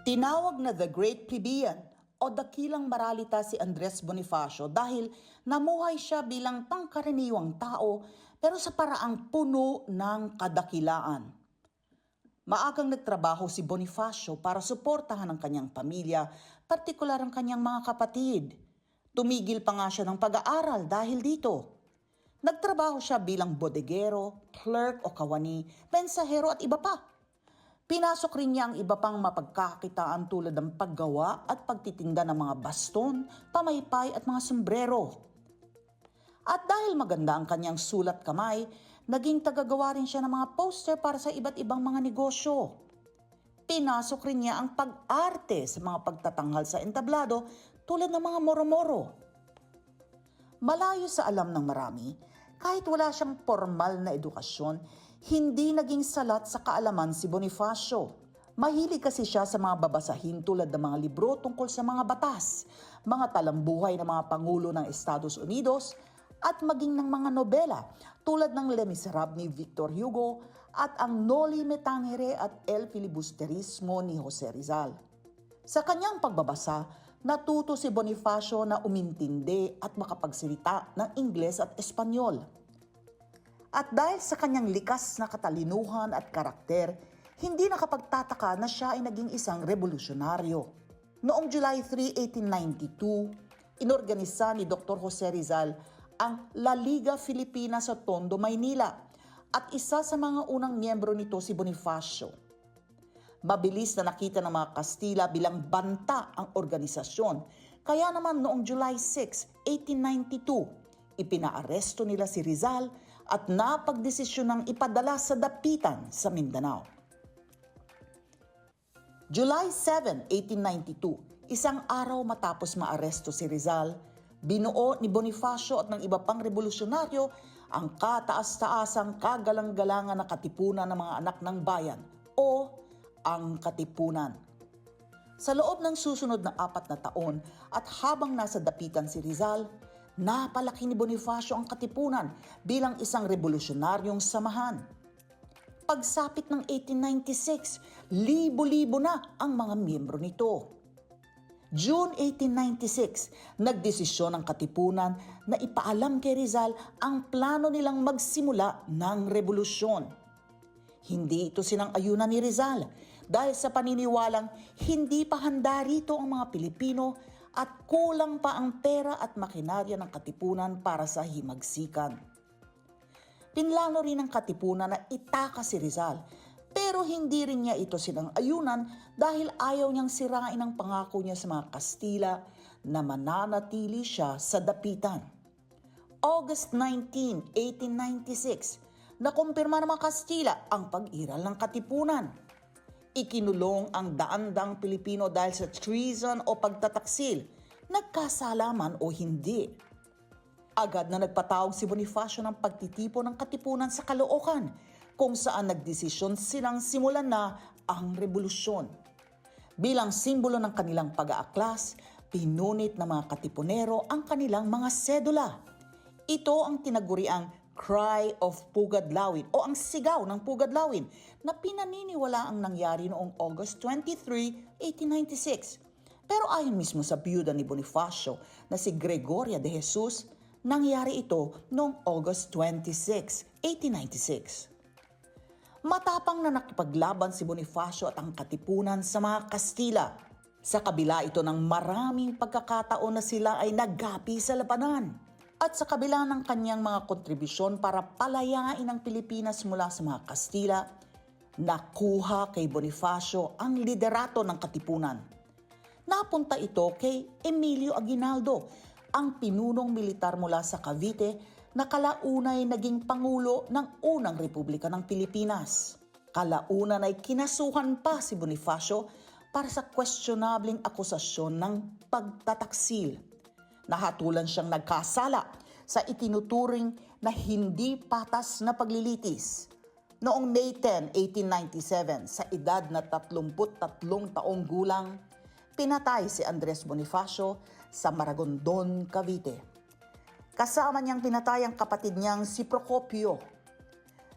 Tinawag na The Great Plebeian o dakilang maralita si Andres Bonifacio dahil namuhay siya bilang pangkaraniwang tao pero sa paraang puno ng kadakilaan. Maagang nagtrabaho si Bonifacio para suportahan ang kanyang pamilya, partikular ang kanyang mga kapatid. Tumigil pa nga siya ng pag-aaral dahil dito. Nagtrabaho siya bilang bodegero, clerk o kawani, mensahero at iba pa. Pinasok rin niya ang iba pang mapagkakitaan tulad ng paggawa at pagtitinda ng mga baston, pamaypay at mga sombrero. At dahil maganda ang kanyang sulat kamay, naging tagagawa rin siya ng mga poster para sa iba't ibang mga negosyo. Pinasok rin niya ang pag-arte sa mga pagtatanghal sa entablado tulad ng mga moro-moro. Malayo sa alam ng marami, kahit wala siyang formal na edukasyon, hindi naging salat sa kaalaman si Bonifacio. Mahilig kasi siya sa mga babasahin tulad ng mga libro tungkol sa mga batas, mga talambuhay ng mga pangulo ng Estados Unidos, at maging ng mga nobela tulad ng Les Miserables ni Victor Hugo at ang Noli Me Tangere at El Filibusterismo ni Jose Rizal. Sa kanyang pagbabasa, natuto si Bonifacio na umintindi at makapagsalita ng Ingles at Espanyol. At dahil sa kanyang likas na katalinuhan at karakter, hindi nakapagtataka na siya ay naging isang revolusyonaryo. Noong July 3, 1892, inorganisa ni Dr. Jose Rizal ang La Liga Filipina sa Tondo, Maynila, at isa sa mga unang miyembro nito si Bonifacio. Mabilis na nakita ng mga Kastila bilang banta ang organisasyon, kaya naman noong July 6, 1892, ipinaaresto nila si Rizal at napagdesisyonang ipadala sa dapitan sa Mindanao. July 7, 1892, isang araw matapos maaresto si Rizal, binuo ni Bonifacio at ng iba pang revolusyonaryo ang kataas-taasang kagalang-galangan na katipunan ng mga anak ng bayan o ang Katipunan. Sa loob ng susunod na 4 na taon at habang nasa dapitan si Rizal, napalaki ni Bonifacio ang Katipunan bilang isang revolusyonaryong samahan. Pagsapit ng 1896, libo-libo na ang mga miyembro nito. June 1896, nagdesisyon ang Katipunan na ipaalam kay Rizal ang plano nilang magsimula ng revolusyon. Hindi ito sinang-ayunan ni Rizal dahil sa paniniwalang hindi pa handa rito ang mga Pilipino at kulang pa ang pera at makinarya ng Katipunan para sa himagsikan. Pinlano rin ng Katipunan na itaka si Rizal, pero hindi rin niya ito sinang-ayunan dahil ayaw niyang sirain ang pangako niya sa mga Kastila na mananatili siya sa dapitan. August 19, 1896, nakumpirma ng mga Kastila ang pag-iral ng Katipunan. Ikinulong ang daan-daang Pilipino dahil sa treason o pagtataksil, nagkasalaman o hindi. Agad na nagpatawag si Bonifacio ng pagtitipon ng Katipunan sa Caloocan, kung saan nagdesisyon silang simulan na ang revolusyon. Bilang simbolo ng kanilang pag-aaklas, pinunit ng mga Katipunero ang kanilang mga sedula. Ito ang tinaguriang Cry of Pugadlawin o ang sigaw ng Pugadlawin na pinaniniwala ang nangyari noong August 23, 1896. Pero ayon mismo sa biyuda ni Bonifacio na si Gregoria de Jesus, nangyari ito noong August 26, 1896. Matapang na nakipaglaban si Bonifacio at ang Katipunan sa mga Kastila. Sa kabila ito ng maraming pagkakataon na sila ay naggapi sa labanan. At sa kabila ng kanyang mga kontribusyon para palayain ang Pilipinas mula sa mga Kastila, nakuha kay Bonifacio ang liderato ng Katipunan. Napunta ito kay Emilio Aguinaldo, ang pinunong militar mula sa Cavite na kalaunay naging pangulo ng unang Republika ng Pilipinas. Kalaunan ay kinasuhan pa si Bonifacio para sa questionabling akusasyon ng pagtataksil. Nahatulan siyang nagkasala sa itinuturing na hindi patas na paglilitis. Noong May 10, 1897, sa edad na 33 taong gulang, pinatay si Andres Bonifacio sa Maragondon, Cavite. Kasama niyang pinatay ang kapatid niyang si Procopio.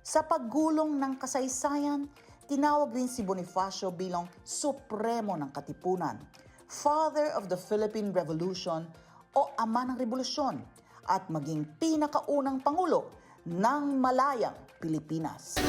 Sa paggulong ng kasaysayan, tinawag rin si Bonifacio bilang supremo ng katipunan, Father of the Philippine Revolution o Ama ng Rebolusyon, at maging pinakaunang Pangulo ng Malayang Pilipinas.